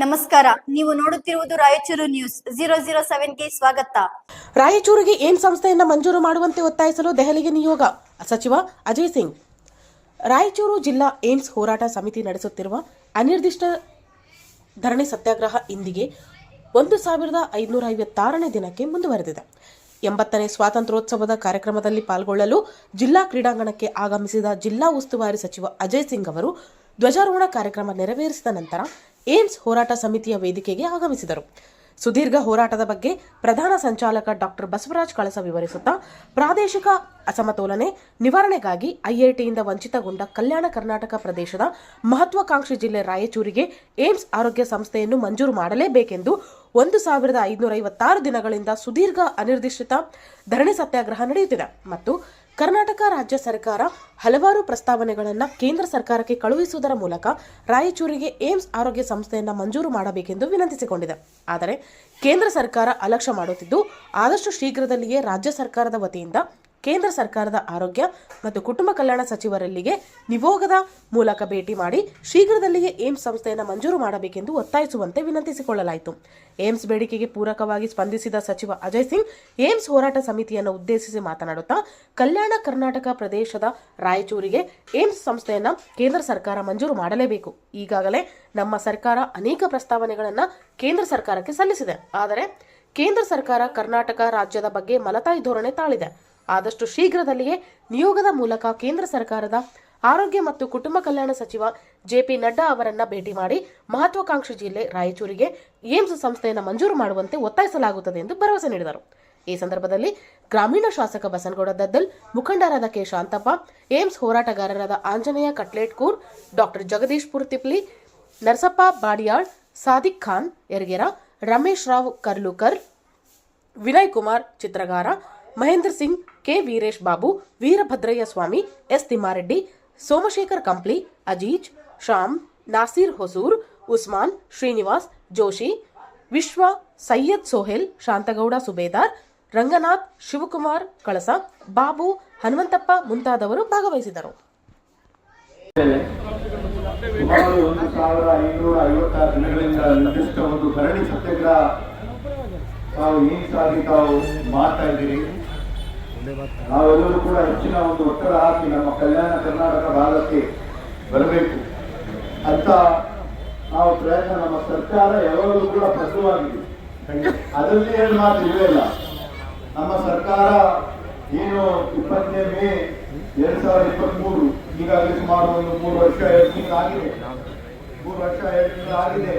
ನಮಸ್ಕಾರ, ನೀವು ನೋಡುತ್ತಿರುವುದು ರಾಯಚೂರು ನ್ಯೂಸ್ 007ಗೆ ಸ್ವಾಗತ. ರಾಯಚೂರಿಗೆ ಏಮ್ಸ್ ಸಂಸ್ಥೆಯನ್ನು ಮಂಜೂರು ಮಾಡುವಂತೆ ಒತ್ತಾಯಿಸಲು ದೆಹಲಿಗೆ ನಿಯೋಗ. ಸಚಿವ ಅಜಯ್ ಸಿಂಗ್. ರಾಯಚೂರು ಜಿಲ್ಲಾ ಏಮ್ಸ್ ಹೋರಾಟ ಸಮಿತಿ ನಡೆಸುತ್ತಿರುವ ಅನಿರ್ದಿಷ್ಟ ಧರಣಿ ಸತ್ಯಾಗ್ರಹ ಇಂದಿಗೆ 1556ನೇ ದಿನಕ್ಕೆ ಮುಂದುವರೆದಿದೆ. 80ನೇ ಸ್ವಾತಂತ್ರ್ಯೋತ್ಸವದ ಕಾರ್ಯಕ್ರಮದಲ್ಲಿ ಪಾಲ್ಗೊಳ್ಳಲು ಜಿಲ್ಲಾ ಕ್ರೀಡಾಂಗಣಕ್ಕೆ ಆಗಮಿಸಿದ ಜಿಲ್ಲಾ ಉಸ್ತುವಾರಿ ಸಚಿವ ಅಜಯ್ ಸಿಂಗ್ ಅವರು ಧ್ವಜಾರೋಹಣ ಕಾರ್ಯಕ್ರಮ ನೆರವೇರಿಸಿದ ನಂತರ ಏಮ್ಸ್ ಹೋರಾಟ ಸಮಿತಿಯ ವೇದಿಕೆಗೆ ಆಗಮಿಸಿದರು. ಸುದೀರ್ಘ ಹೋರಾಟದ ಬಗ್ಗೆ ಪ್ರಧಾನ ಸಂಚಾಲಕ ಡಾಕ್ಟರ್ ಬಸವರಾಜ್ ಕಳಸ ವಿವರಿಸುತ್ತಾ, ಪ್ರಾದೇಶಿಕ ಅಸಮತೋಲನೆ ನಿವಾರಣೆಗಾಗಿ ಐಐಟಿಯಿಂದ ವಂಚಿತಗೊಂಡ ಕಲ್ಯಾಣ ಕರ್ನಾಟಕ ಪ್ರದೇಶದ ಮಹತ್ವಾಕಾಂಕ್ಷಿ ಜಿಲ್ಲೆ ರಾಯಚೂರಿಗೆ ಏಮ್ಸ್ ಆರೋಗ್ಯ ಸಂಸ್ಥೆಯನ್ನು ಮಂಜೂರು ಮಾಡಲೇಬೇಕೆಂದು 1556 ದಿನಗಳಿಂದ ಸುದೀರ್ಘ ಅನಿರ್ದಿಷ್ಟ ಧರಣಿ ಸತ್ಯಾಗ್ರಹ ನಡೆಯುತ್ತಿದೆ ಮತ್ತು ಕರ್ನಾಟಕ ರಾಜ್ಯ ಸರ್ಕಾರ ಹಲವಾರು ಪ್ರಸ್ತಾವನೆಗಳನ್ನು ಕೇಂದ್ರ ಸರ್ಕಾರಕ್ಕೆ ಕಳುಹಿಸುವುದರ ಮೂಲಕ ರಾಯಚೂರಿಗೆ ಏಮ್ಸ್ ಆರೋಗ್ಯ ಸಂಸ್ಥೆಯನ್ನು ಮಂಜೂರು ಮಾಡಬೇಕೆಂದು ವಿನಂತಿಸಿಕೊಂಡಿದೆ. ಆದರೆ ಕೇಂದ್ರ ಸರ್ಕಾರ ಅಲಕ್ಷ್ಯ ಮಾಡುತ್ತಿದ್ದು, ಆದಷ್ಟು ಶೀಘ್ರದಲ್ಲಿಯೇ ರಾಜ್ಯ ಸರ್ಕಾರದ ವತಿಯಿಂದ ಕೇಂದ್ರ ಸರ್ಕಾರದ ಆರೋಗ್ಯ ಮತ್ತು ಕುಟುಂಬ ಕಲ್ಯಾಣ ಸಚಿವರಲ್ಲಿಗೆ ನಿಯೋಗದ ಮೂಲಕ ಭೇಟಿ ಮಾಡಿ ಶೀಘ್ರದಲ್ಲಿಯೇ ಏಮ್ಸ್ ಸಂಸ್ಥೆಯನ್ನು ಮಂಜೂರು ಮಾಡಬೇಕೆಂದು ಒತ್ತಾಯಿಸುವಂತೆ ವಿನಂತಿಸಿಕೊಳ್ಳಲಾಯಿತು. ಏಮ್ಸ್ ಬೇಡಿಕೆಗೆ ಪೂರಕವಾಗಿ ಸ್ಪಂದಿಸಿದ ಸಚಿವ ಅಜಯ್ ಸಿಂಗ್ ಏಮ್ಸ್ ಹೋರಾಟ ಸಮಿತಿಯನ್ನು ಉದ್ದೇಶಿಸಿ ಮಾತನಾಡುತ್ತಾ, ಕಲ್ಯಾಣ ಕರ್ನಾಟಕ ಪ್ರದೇಶದ ರಾಯಚೂರಿಗೆ ಏಮ್ಸ್ ಸಂಸ್ಥೆಯನ್ನು ಕೇಂದ್ರ ಸರ್ಕಾರ ಮಂಜೂರು ಮಾಡಲೇಬೇಕು. ಈಗಾಗಲೇ ನಮ್ಮ ಸರ್ಕಾರ ಅನೇಕ ಪ್ರಸ್ತಾವನೆಗಳನ್ನು ಕೇಂದ್ರ ಸರ್ಕಾರಕ್ಕೆ ಸಲ್ಲಿಸಿದೆ. ಆದರೆ ಕೇಂದ್ರ ಸರ್ಕಾರ ಕರ್ನಾಟಕ ರಾಜ್ಯದ ಬಗ್ಗೆ ಮಲತಾಯಿ ಧೋರಣೆ ತಾಳಿದೆ. ಆದಷ್ಟು ಶೀಘ್ರದಲ್ಲಿಯೇ ನಿಯೋಗದ ಮೂಲಕ ಕೇಂದ್ರ ಸರ್ಕಾರದ ಆರೋಗ್ಯ ಮತ್ತು ಕುಟುಂಬ ಕಲ್ಯಾಣ ಸಚಿವ ಜೆಪಿ ನಡ್ಡಾ ಅವರನ್ನ ಭೇಟಿ ಮಾಡಿ ಮಹತ್ವಾಕಾಂಕ್ಷಿ ಜಿಲ್ಲೆ ರಾಯಚೂರಿಗೆ ಏಮ್ಸ್ ಸಂಸ್ಥೆಯನ್ನು ಮಂಜೂರು ಮಾಡುವಂತೆ ಒತ್ತಾಯಿಸಲಾಗುತ್ತದೆ ಎಂದು ಭರವಸೆ ನೀಡಿದರು. ಈ ಸಂದರ್ಭದಲ್ಲಿ ಗ್ರಾಮೀಣ ಶಾಸಕ ಬಸನಗೌಡ ದದ್ದಲ್, ಮುಖಂಡರಾದ ಕೆ ಶಾಂತಪ್ಪ, ಏಮ್ಸ್ ಹೋರಾಟಗಾರರಾದ Anjaneya Katletkur, doctor Jagadish Purtipli, Narasappa Badiyal, Sadiq Khan Yaragera, Ramesh Rao Karlukar, Vinay Kumar Chitragara, Mahendra Singh, K Veeresh Babu, Veerabhadrayya Swamy, S Thimmareddy, Somashekar Kampli, Aziz, Shyam, Nasir Hosur, Usman, Srinivas, Joshi, Vishwa, Syed Sohail, Shantagowda ಸುಬೇದಾರ್, ರಂಗನಾಥ್, ಶಿವಕುಮಾರ್ ಕಳಸ, ಬಾಬು, ಹನುಮಂತಪ್ಪ ಮುಂತಾದವರು ಭಾಗವಹಿಸಿದರು. 1556 ದಿನಗಳಿಂದ ನಿರ್ದಿಷ್ಟ ಒಂದು ಧರಣಿ ಸತ್ಯಾಗ್ರಹ ತಾವು ಏನ್ಸಾಗಿ ತಾವು ಮಾಡ್ತಾ ಇದ್ದೀರಿ. ನಾವೆಲ್ಲರೂ ಕೂಡ ಹೆಚ್ಚಿನ ಒಂದು ಒತ್ತಡ ಹಾಕಿ ನಮ್ಮ ಕಲ್ಯಾಣ ಕರ್ನಾಟಕ ಭಾಗಕ್ಕೆ ಬರಬೇಕು ಅಂತ ನಾವು ಪ್ರಯತ್ನ, ನಮ್ಮ ಸರ್ಕಾರ ಯಾವಾಗಲೂ ಕೂಡ ಬದ್ಧವಾಗಿದೆ. ಅದರಲ್ಲಿ ಏನು ಮಾತು ಇರಲಿಲ್ಲ. ನಮ್ಮ ಸರ್ಕಾರ ಏನು 20ನೇ ಮೇ 2023 ಈಗಾಗಲೇ ಸುಮಾರು ಒಂದು 3 ವರ್ಷ 2 ತಿಂಗಳಾಗಿದೆ. 3 ವರ್ಷ 2 ತಿಂಗಳಾಗಿದೆ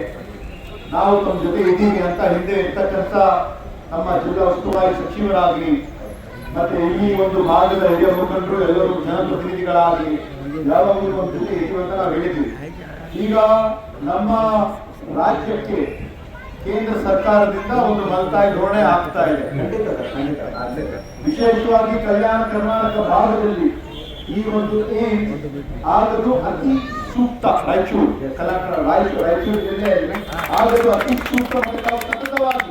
ನಾವು ತಮ್ಮ ಜೊತೆ ಇದ್ದೀವಿ ಅಂತ ಹಿಂದೆ ಇರ್ತಕ್ಕಂಥ ನಮ್ಮ ಜಿಲ್ಲಾ ಉಸ್ತುವಾರಿ ಸಚಿವರಾಗಲಿ ಮತ್ತೆ ಈ ಒಂದು ಭಾಗದ ಹಿರಿಯ ಮುಖಂಡರು ಎಲ್ಲರೂ ಜನಪ್ರತಿನಿಧಿಗಳಾಗಲಿ ಯಾವಾಗಲೂ ಒಂದು ಜೊತೆ ಇದ್ದೀವಿ ಅಂತ ನಾವು ಹೇಳಿದ್ವಿ. ಈಗ ನಮ್ಮ ರಾಜ್ಯಕ್ಕೆ ಕೇಂದ್ರ ಸರ್ಕಾರದಿಂದ ಒಂದು ಮಲತಾಯಿ ಧೋರಣೆ ಆಗ್ತಾ ಇದೆ. ವಿಶೇಷವಾಗಿ ಕಲ್ಯಾಣ ಕರ್ನಾಟಕ ಭಾಗದಲ್ಲಿ ಈ ಒಂದು ಆಗದು ಅತಿ ಸೂಕ್ತ. ರಾಯಚೂರು ಜಿಲ್ಲೆಯಲ್ಲಿ ಆಗದು ಅತಿ ಸೂಕ್ತ ಮತ್ತು ತಾವು ಸತತವಾಗಿ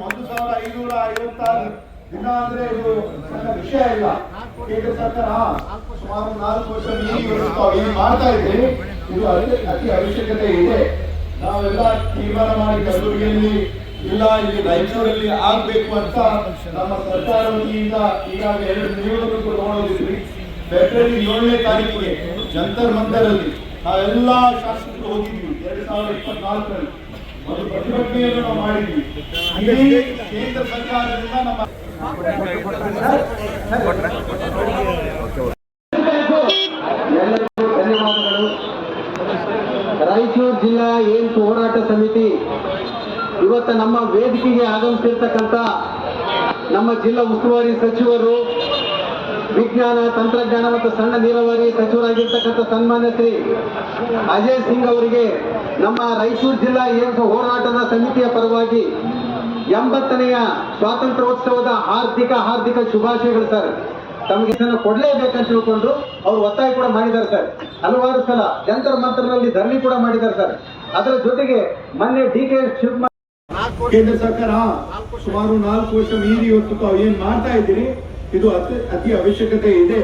1556 ದಿನ ಅಂದ್ರೆ ಇದು ಸಣ್ಣ ವಿಷಯ ಇಲ್ಲ. ಕೇಂದ್ರ ಸರ್ಕಾರ ಸುಮಾರು 4 ವರ್ಷ ಏನು ಮಾಡ್ತಾ ಇದೆ, ಇದು ಅತಿ ಅವಶ್ಯಕತೆ ಇದೆ. ನಾವೆಲ್ಲ ತೀರ್ಮಾನ ಮಾಡಿ ಕಲಬುರಗಿಯಲ್ಲಿ ಇಲ್ಲ ಇಲ್ಲಿ ರಾಯಚೂರಲ್ಲಿ ಆಗ್ಬೇಕು ಅಂತ ನಮ್ಮ ಸರ್ಕಾರ ವತಿಯಿಂದ ಈಗಾಗಲೇ 2 ನಿಯೋಗಗಳು ತಗೊಂಡಿದ್ವಿ. ಫೆಬ್ರವರಿ 7ನೇ ತಾರೀಕಿಗೆ ಜಂತರ್ ಮಂತರಲ್ಲಿ ನಾವೆಲ್ಲ ಶಾಸಕರು ಹೋಗಿದ್ವಿ. 2024ರಲ್ಲಿ ಒಂದು ಪ್ರತಿಭಟನೆಯನ್ನು ನಾವು ಮಾಡಿದ್ವಿ. ಇಲ್ಲಿ ಕೇಂದ್ರ ಸರ್ಕಾರದಿಂದ ನಮ್ಮ ಧನ್ಯವಾದಗಳು. ರಾಯಚೂರು ಜಿಲ್ಲಾ ಏಮ್ಸ್ ಹೋರಾಟ ಸಮಿತಿ ಇವತ್ತು ನಮ್ಮ ವೇದಿಕೆಗೆ ಆಗಮಿಸಿರ್ತಕ್ಕಂಥ ನಮ್ಮ ಜಿಲ್ಲಾ ಉಸ್ತುವಾರಿ ಸಚಿವರು, ವಿಜ್ಞಾನ ತಂತ್ರಜ್ಞಾನ ಮತ್ತು ಸಣ್ಣ ನೀರಾವರಿ ಸಚಿವರಾಗಿರ್ತಕ್ಕಂಥ ಸನ್ಮಾನ್ಯ ಶ್ರೀ ಅಜಯ್ ಸಿಂಗ್ ಅವರಿಗೆ ನಮ್ಮ ರಾಯಚೂರು ಜಿಲ್ಲಾ ಏಮ್ಸ್ ಹೋರಾಟದ ಸಮಿತಿಯ ಪರವಾಗಿ 80ನೆಯ ಸ್ವಾತಂತ್ರ್ಯೋತ್ಸವದ ಹಾರ್ದಿಕ ಶುಭಾಶಯಗಳು ಸರ್. ತಮಗೆ ಕೊಡಲೇಬೇಕಂತ ತಿಳ್ಕೊಂಡು ಅವರು ಒತ್ತಾಯ ಕೂಡ ಮಾಡಿದ್ದಾರೆ ಸರ್. ಹಲವಾರು ಸಲ ಜಂತರ್ ಮಂತರ್ನಲ್ಲಿ ಧರಣಿ ಕೂಡ ಮಾಡಿದ್ದಾರೆ ಸರ್. ಅದರ ಜೊತೆಗೆ ಮೊನ್ನೆ DK ಶಿವಕುಮಾರ್ ಕೇಂದ್ರ ಸರ್ಕಾರ ಸುಮಾರು 4 ವರ್ಷ ಮೀರಿ ಇವತ್ತು ತಾವು ಏನ್ ಮಾಡ್ತಾ ಇದ್ದೀರಿ, ಇದು ಅತಿ ಅವಶ್ಯಕತೆ ಇದೆ.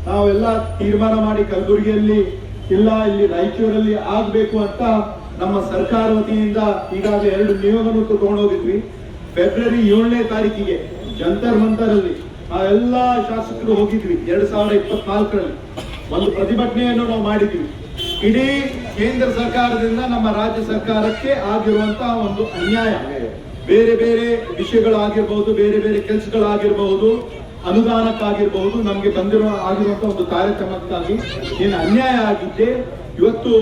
ನಾವೆಲ್ಲ ತೀರ್ಮಾನ ಮಾಡಿ ಕಲಬುರಗಿಯಲ್ಲಿ ಇಲ್ಲ ಇಲ್ಲಿ ರಾಯಚೂರಲ್ಲಿ ಆಗ್ಬೇಕು ಅಂತ ನಮ್ಮ ಸರ್ಕಾರ ವತಿಯಿಂದ ಈಗಾಗಲೇ 2 ನಿಯೋಗವನ್ನು ತಗೊಂಡೋಗಿದ್ವಿ. ಫೆಬ್ರವರಿ 7ನೇ ತಾರೀಕಿಗೆ ಜಂತರ್ ಮಂತರಲ್ಲಿ ನಾವೆಲ್ಲ ಶಾಸಕರು ಹೋಗಿದ್ವಿ. 2024ರಲ್ಲಿ ಒಂದು ಪ್ರತಿಭಟನೆಯನ್ನು ನಾವು ಮಾಡಿದ್ವಿ. ಇಡೀ ಕೇಂದ್ರ ಸರ್ಕಾರದಿಂದ ನಮ್ಮ ರಾಜ್ಯ ಸರ್ಕಾರಕ್ಕೆ ಆಗಿರುವಂತಹ ಒಂದು ಅನ್ಯಾಯ, ಬೇರೆ ಬೇರೆ ವಿಷಯಗಳಾಗಿರ್ಬಹುದು, ಬೇರೆ ಬೇರೆ ಕೆಲಸಗಳಾಗಿರಬಹುದು, ಅನುದಾನಕ್ಕಾಗಿರಬಹುದು, ನಮಗೆ ಆಗಿರುವಂತಹ ಒಂದು ಕಾರ್ಯಕ್ರಮಕ್ಕಾಗಿ ಏನು ಅನ್ಯಾಯ ಆಗಿದ್ದೆ. ಇವತ್ತು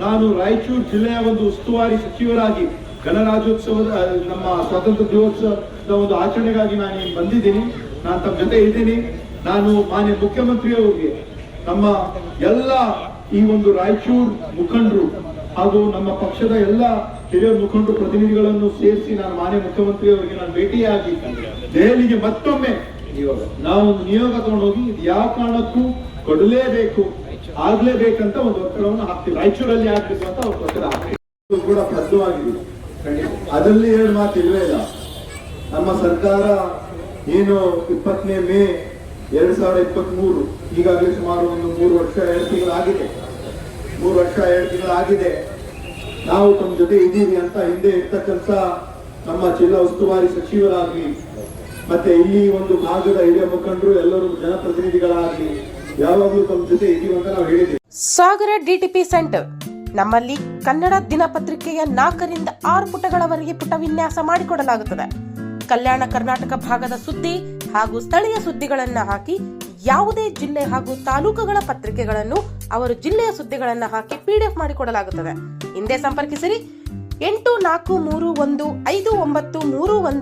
ನಾನು ರಾಯಚೂರು ಜಿಲ್ಲೆಯ ಒಂದು ಉಸ್ತುವಾರಿ ಸಚಿವರಾಗಿ ಗಣರಾಜ್ಯೋತ್ಸವದ ನಮ್ಮ ಸ್ವಾತಂತ್ರ್ಯ ದಿವಸದ ಒಂದು ಆಚರಣೆಗಾಗಿ ನಾನು ಇಲ್ಲಿ ಬಂದಿದ್ದೀನಿ. ನಾನು ತಮ್ಮ ಜೊತೆ ಇದ್ದೀನಿ. ನಾನು ಮಾನ್ಯ ಮುಖ್ಯಮಂತ್ರಿಯವರಿಗೆ, ನಮ್ಮ ಎಲ್ಲ ಈ ಒಂದು ರಾಯಚೂರು ಮುಖಂಡರು ಹಾಗೂ ನಮ್ಮ ಪಕ್ಷದ ಎಲ್ಲ ಹಿರಿಯ ಮುಖಂಡರು ಪ್ರತಿನಿಧಿಗಳನ್ನು ಸೇರಿಸಿ ನಾನು ಮಾನ್ಯ ಮುಖ್ಯಮಂತ್ರಿಯವರಿಗೆ ನಾನು ಭೇಟಿಯಾಗಿ ದೆಹಲಿಗೆ ಮತ್ತೊಮ್ಮೆ ನಾವು ಒಂದು ನಿಯೋಗ ತಗೊಂಡೋಗಿ ಇದು ಯಾವ ಕಾರಣಕ್ಕೂ ಕೊಡಲೇಬೇಕು, ಆಗ್ಲೇಬೇಕಂತ ಒಂದು ಒತ್ತಡವನ್ನು ಹಾಕ್ತೀವಿ. ರಾಯಚೂರಲ್ಲಿ ಆಗ್ಬೇಕು ಅಂತ ಒಂದು ಒತ್ತಡ ಹಾಕ್ತೀವಿ. ಕೂಡ ಬದ್ಧವಾಗಿದೆ. ಅದರಲ್ಲಿ 2 ಮಾತು ಇಲ್ವೇ ಇಲ್ಲ. ನಮ್ಮ ಸರ್ಕಾರ ಏನು 20ನೇ ಮೇ 2023 ಈಗಾಗಲೇ ಸುಮಾರು ಒಂದು 3 ವರ್ಷ 2 ತಿಂಗಳಾಗಿದೆ. 3 ವರ್ಷ 2 ತಿಂಗಳಾಗಿದೆ. ನಾವು ತಮ್ಮ ಜೊತೆ ಇದ್ದೀವಿ ಅಂತ ಹಿಂದೆ ಇರ್ತಕ್ಕಂಥ ನಮ್ಮ ಜಿಲ್ಲಾ ಉಸ್ತುವಾರಿ ಸಚಿವರಾಗ್ಲಿ, ಮತ್ತೆ ಇಲ್ಲಿ ಒಂದು ಭಾಗದ ಹಿರಿಯ ಮುಖಂಡರು ಎಲ್ಲರೂ ಜನಪ್ರತಿನಿಧಿಗಳಾಗ್ಲಿ ಯಾವಾಗಲೂ ತಮ್ಮ ಜೊತೆ ಇದ್ದೀವಿ ಅಂತ ನಾವು ಹೇಳಿದ್ದೀವಿ. ಸಾಗರ ಡಿಟಿಪಿ ಸೆಂಟರ್ ನಮ್ಮಲ್ಲಿ ಕನ್ನಡ ದಿನಪತ್ರಿಕೆಯ 4 ರಿಂದ 6 ಪುಟಗಳವರೆಗೆ ಪುಟ ವಿನ್ಯಾಸ ಮಾಡಿಕೊಡಲಾಗುತ್ತದೆ. ಕಲ್ಯಾಣ ಕರ್ನಾಟಕ ಭಾಗದ ಸುದ್ದಿ ಹಾಗೂ ಸ್ಥಳೀಯ ಸುದ್ದಿಗಳನ್ನ ಹಾಕಿ, ಯಾವುದೇ ಜಿಲ್ಲೆ ಹಾಗೂ ತಾಲೂಕುಗಳ ಪತ್ರಿಕೆಗಳನ್ನು ಅವರು ಜಿಲ್ಲೆಯ ಸುದ್ದಿಗಳನ್ನ ಹಾಕಿ PDF ಮಾಡಿಕೊಡಲಾಗುತ್ತದೆ. ಹಿಂದೆ ಸಂಪರ್ಕಿಸಿರಿ 84315931